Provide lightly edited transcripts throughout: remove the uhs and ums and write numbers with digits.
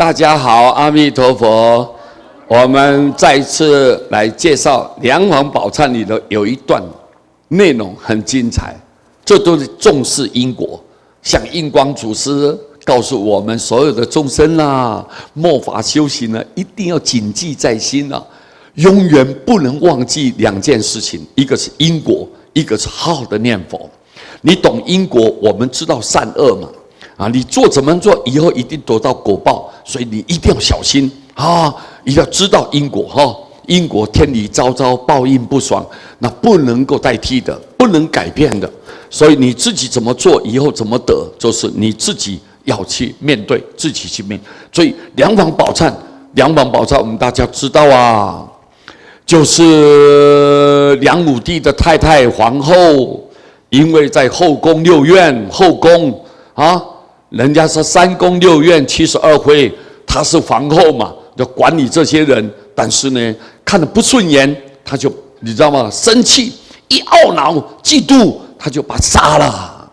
大家好，阿弥陀佛。我们再次来介绍《梁皇宝忏》里的有一段内容很精彩，这都是重视因果。像印光祖师告诉我们所有的众生啊，末法修行呢，一定要谨记在心啊，永远不能忘记两件事情，一个是因果，一个是好好的念佛。你懂因果，我们知道善恶嘛。你做怎么做，以后一定得到果报，所以你一定要小心啊！一定要知道因果哈，因果天理昭昭，报应不爽，那不能够代替的，不能改变的。所以你自己怎么做，以后怎么得，就是你自己要去面对，自己去面。所以梁皇宝忏，我们大家知道啊，就是梁武帝的太太皇后，因为在后宫六院，后宫啊。人家是3宫6院72妃，她是皇后嘛，就管理这些人。但是呢，看得不顺眼，她就你知道吗？生气，一懊恼、嫉妒，她就把他杀了，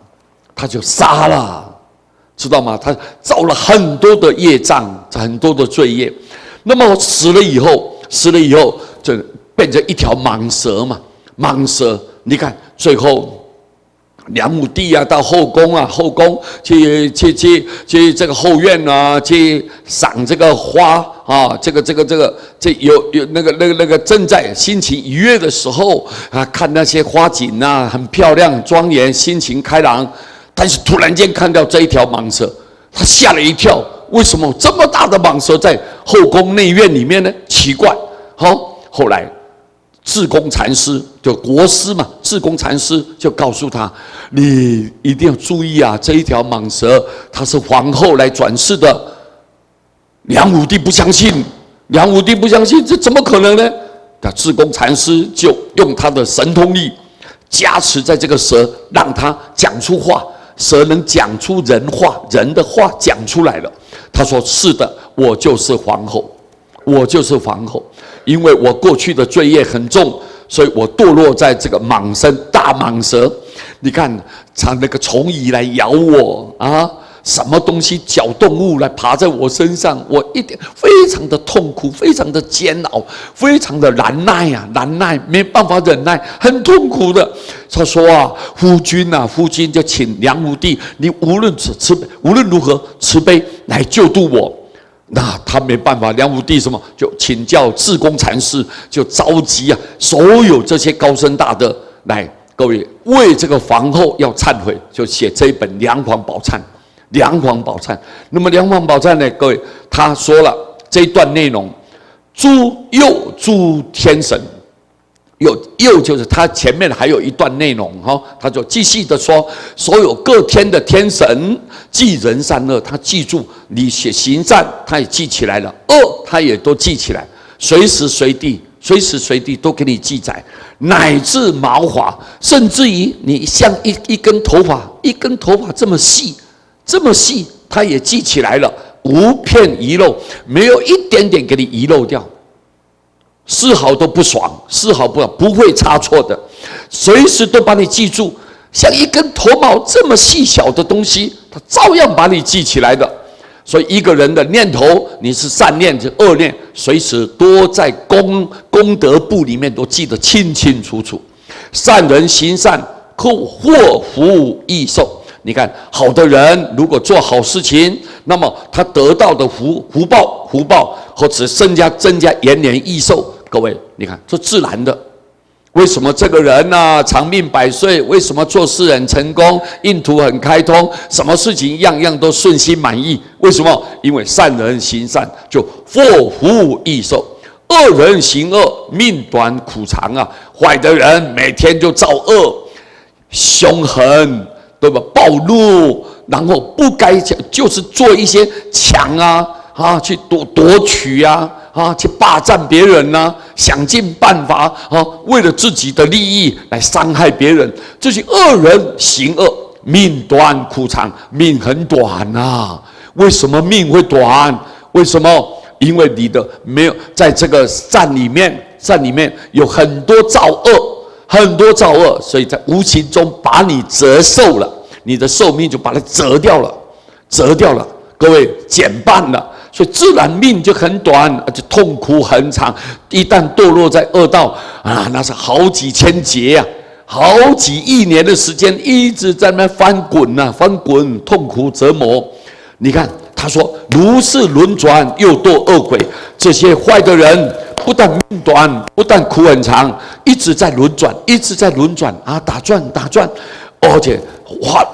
知道吗？她造了很多的业障，很多的罪业。那么死了以后，就变成一条蟒蛇嘛，蟒蛇。你看最后。梁武帝啊，到后宫去这个后院啊，去赏这个花啊，这有那个正在心情愉悦的时候啊，看那些花景啊，很漂亮、很庄严，心情开朗。但是突然间看到这一条蟒蛇，他吓了一跳。为什么这么大的蟒蛇在后宫内院里面呢？奇怪。后来。智公禅师就国师嘛，智公禅师就告诉他：“你一定要注意啊，这一条蟒蛇它是皇后来转世的。”梁武帝不相信，这怎么可能呢？那智公禅师就用他的神通力加持在这个蛇，让它讲出话，蛇能讲出人话，人的话讲出来了。他说：“是的，我就是皇后。”因为我过去的罪业很重，所以我堕落在这个大蟒蛇。你看，那个虫蚁来咬我啊，什么东西小动物来爬在我身上，我一点非常的痛苦，非常的煎熬，非常的难耐，没办法忍耐，很痛苦的。他说啊，夫君就请梁武帝，你无论如何慈悲来救度我。那他没办法，梁武帝什么就请教智公禅师，就召集所有这些高僧大德来，各位为这个皇后要忏悔，就写这一本《梁皇宝忏》。那么《梁皇宝忏》呢，各位他说了这一段内容，诸天神。又就是他前面还有一段内容他就继续的说，所有各天的天神记人善恶，他记住你行善，他也记起来了；恶他也都记起来，随时随地都给你记载，乃至毛发，甚至于你像一根头发这么细，他也记起来了，无片遗漏，没有一点点给你遗漏掉。丝毫都不爽，不会差错的，随时都把你记住，像一根头毛这么细小的东西，它照样把你记起来的。所以一个人的念头，你是善念是恶念，随时都在功德簿里面都记得清清楚楚。善人行善，祸福益寿。你看，好的人如果做好事情，那么他得到的福报，或者增加延年益寿。各位，你看这自然的。为什么这个人长命100岁？为什么做事很成功，印途很开通，什么事情样样都顺心满意？为什么？因为善人行善，就祸福益寿；恶人行恶，命短苦长啊！坏的人每天就造恶，凶狠，对吧？暴怒，然后不该就是做一些抢去夺取去霸占别人想尽办法为了自己的利益来伤害别人。这些恶人行恶，命短苦长，命很短为什么命会短？为什么？因为你的没有在这个善里面有很多造恶，所以在无形中把你折寿了，你的寿命就把它折掉了，各位减半了。所以自然命就很短，而且痛苦很长。一旦堕落在恶道啊，那是好几千劫呀、好几亿年的时间，一直在那翻滚呐、翻滚，痛苦折磨。你看，他说如是轮转，又堕恶鬼。这些坏的人，不但命短，不但苦很长，一直在轮转，一直在轮转啊，打转，而且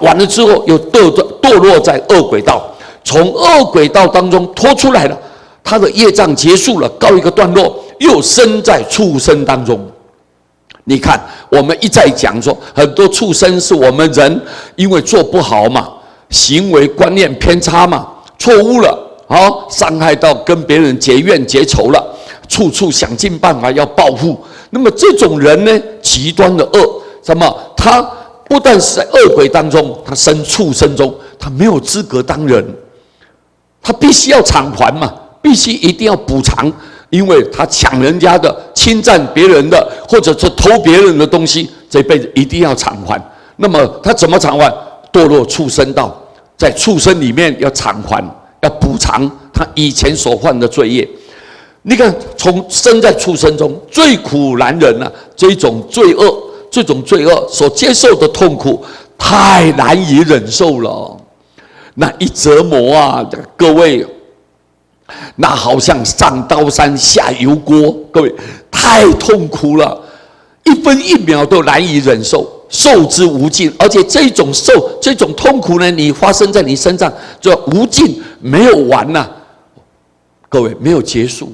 完了之后又堕落在恶鬼道，从恶鬼道当中脱出来了，他的业障结束了，告一个段落，又生在畜生当中。你看，我们一再讲说，很多畜生是我们人因为做不好嘛，行为观念偏差嘛，错误了，伤害到跟别人结怨结仇了，处处想尽办法要报复。那么这种人呢，极端的恶，什么？他不但是在恶鬼当中，他生畜生中，他没有资格当人，他必须要偿还嘛，必须一定要补偿。因为他抢人家的、侵占别人的，或者是偷别人的东西，这辈子一定要偿还。那么他怎么偿还？堕落畜生道，在畜生里面要偿还，要补偿他以前所犯的罪业。你看，从生在畜生中最苦难忍啊，这种罪恶所接受的痛苦太难以忍受了。那一折磨啊，各位。那好像上刀山下油锅，各位太痛苦了，一分一秒都难以忍受，受之无尽。而且这种痛苦呢，你发生在你身上，就无尽，没有完呐、各位没有结束，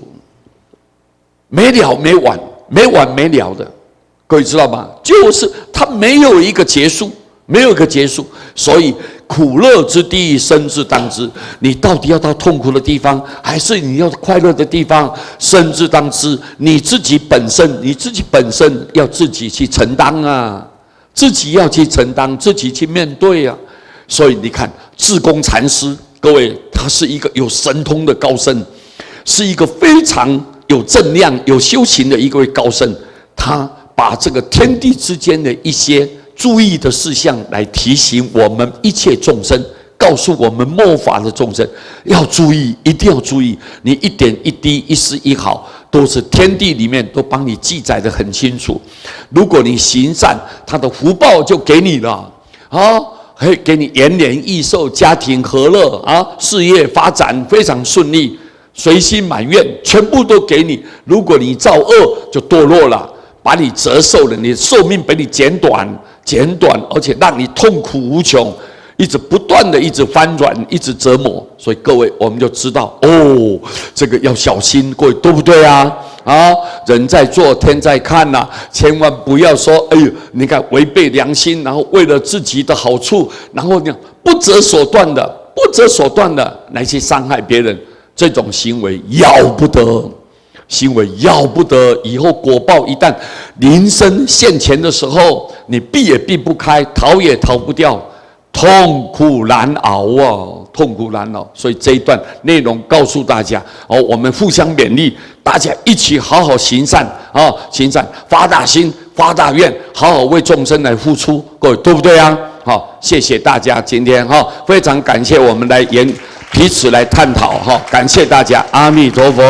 没了没完，没完没了的，各位知道吗？就是它没有一个结束，没有一个结束，所以。苦乐之地，生之当知。你到底要到痛苦的地方，还是你要快乐的地方？生之当知，你自己本身要自己去承担啊，自己要去承担，自己去面对啊。所以你看，智公禅师，各位，他是一个有神通的高僧，是一个非常有正量、有修行的一位高僧。他把这个天地之间的一些注意的事项来提醒我们一切众生，告诉我们末法的众生要注意，一定要注意。你一点一滴、一丝一毫，都是天地里面都帮你记载得很清楚。如果你行善，他的福报就给你了啊，会给你延年益寿、家庭和乐啊，事业发展非常顺利，随心满愿，全部都给你。如果你造恶，就堕落了，把你折寿了，你的寿命被你减短，而且让你痛苦无穷，一直不断的一直翻转，一直折磨。所以各位，我们就知道哦，这个要小心，各位对不对啊？人在做，天在看呐、千万不要说，哎呦，你看违背良心，然后为了自己的好处，然后呢不择手段的来去伤害别人，这种行为要不得。以后果报一旦临身现前的时候，你避也避不开，逃也逃不掉，痛苦难熬啊，痛苦难熬。所以这一段内容告诉大家我们互相勉励，大家一起好好行善行善，发大心，发大愿，好好为众生来付出，各位对不对啊？好，谢谢大家，今天非常感谢我们来彼此来探讨感谢大家，阿弥陀佛。